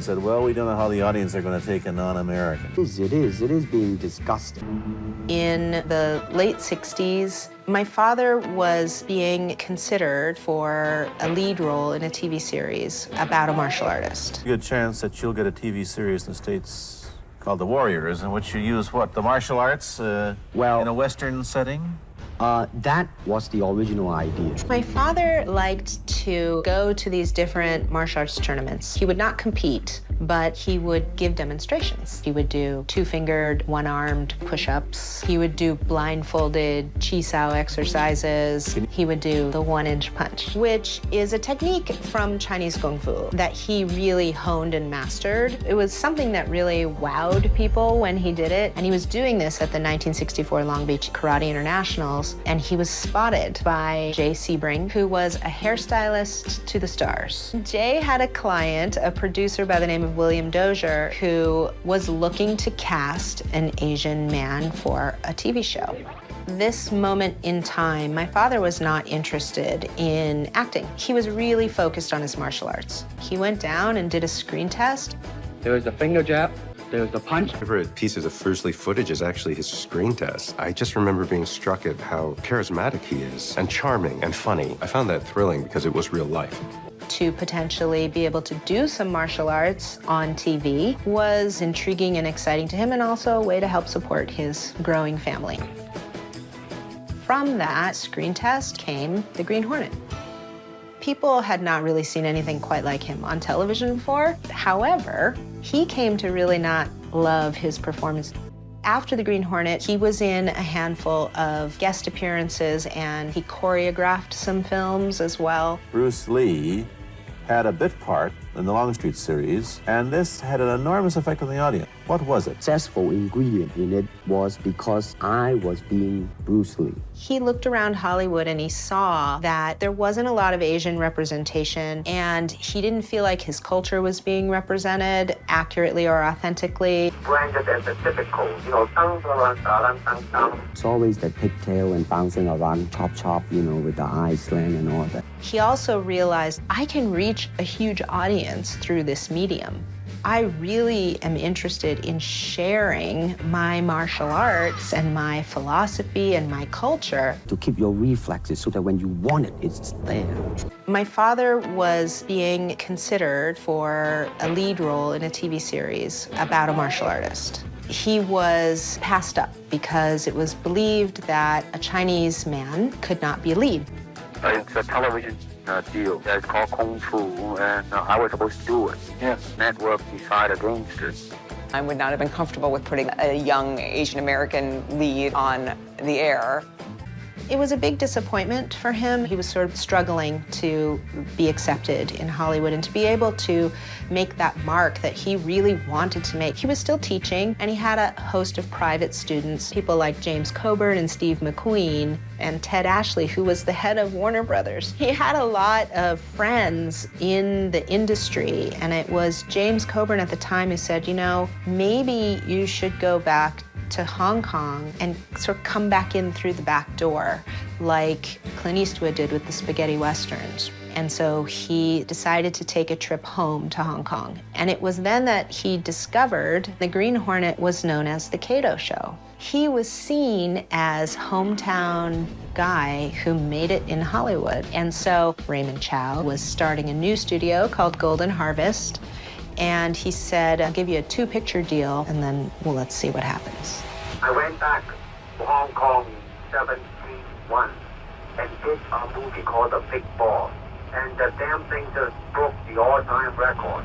and said, well, we don't know how the audience are going to take a non-American. It is being discussed. In the late 60s, my father was being considered for a lead role in a TV series about a martial artist. Good chance that you'll get a TV series in the States called The Warriors, in which you use what, the martial arts in a Western setting? That was the original idea. My father liked to go to these different martial arts tournaments. He would not compete, but he would give demonstrations. He would do two-fingered, one-armed push-ups. He would do blindfolded chi sao exercises. He would do the one-inch punch, which is a technique from Chinese Kung Fu that he really honed and mastered. It was something that really wowed people when he did it, and he was doing this at the 1964 Long Beach Karate Internationals, and he was spotted by Jay Sebring, who was a hairstylist to the stars. Jay had a client, a producer by the name of William Dozier, who was looking to cast an Asian man for a TV show. This moment in time, my father was not interested in acting. He was really focused on his martial arts. He went down and did a screen test. There was the finger jab. There's the punch. My favorite pieces of Bruce Lee footage is actually his screen test. I just remember being struck at how charismatic he is, and charming and funny. I found that thrilling because it was real life. To potentially be able to do some martial arts on TV was intriguing and exciting to him, and also a way to help support his growing family. From that screen test came the Green Hornet. People had not really seen anything quite like him on television before. However, he came to really not love his performance. After the Green Hornet, he was in a handful of guest appearances, and he choreographed some films as well. Bruce Lee had a bit part in the Longstreet series, and this had an enormous effect on the audience. What was it? Successful ingredient in it was because I was being Bruce Lee. He looked around Hollywood and he saw that there wasn't a lot of Asian representation, and he didn't feel like his culture was being represented accurately or authentically. Branded as a typical, It's always the pigtail and bouncing around, chop, with the eyes slant and all that. He also realized, I can reach a huge audience through this medium. I really am interested in sharing my martial arts and my philosophy and my culture. To keep your reflexes so that when you want it, it's there. My father was being considered for a lead role in a TV series about a martial artist. He was passed up because it was believed that a Chinese man could not be a lead. It's a television deal that's called Kung Fu, and I was supposed to do it. Yes. Network decided against it. I would not have been comfortable with putting a young Asian American lead on the air. It was a big disappointment for him. He was sort of struggling to be accepted in Hollywood and to be able to make that mark that he really wanted to make. He was still teaching, and he had a host of private students, people like James Coburn and Steve McQueen and Ted Ashley, who was the head of Warner Brothers. He had a lot of friends in the industry, and it was James Coburn at the time who said, you know, maybe you should go back to Hong Kong and sort of come back in through the back door like Clint Eastwood did with the spaghetti westerns. And so he decided to take a trip home to Hong Kong. And it was then that he discovered the Green Hornet was known as the Kato Show. He was seen as hometown guy who made it in Hollywood. And so Raymond Chow was starting a new studio called Golden Harvest. And he said, I'll give you a 2-picture deal, and then, well, let's see what happens. I went back to Hong Kong in 1971 and did a movie called The Big Boss. And the damn thing just broke the all-time record.